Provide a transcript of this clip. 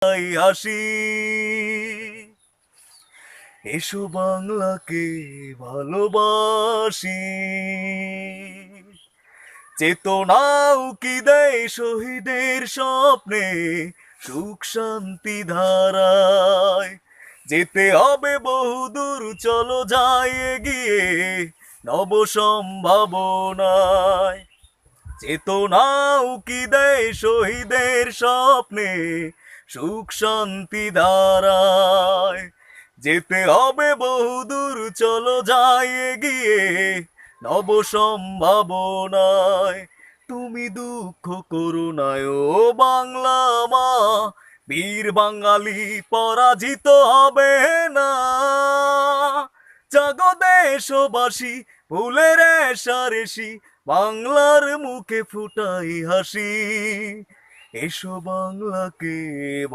হাসি। এসো বাংলাকে ভালোবাসি, চেতনাও কি দেয় শহীদের স্বপ্নে সুখ শান্তি ধারায়। যেতে হবে বহুদূর, চলো যাই এগিয়ে নব সম্ভাবনায়। চেতনাও কি দেয় শহীদের স্বপ্নে সুখ শান্তি ধারায়। যেতে হবে বহুদূর, চলো যাই এগিয়ে নব সম্ভাবনায়। তুমি দুঃখ করুণায় ও বাংলা মা, বীর বাঙালি পরাজিত হবে না। জাগো দেশবাসী, ফুলের রেশারেশি, বাংলার মুখে ফুটাই হাসি। এসো বাংলাকে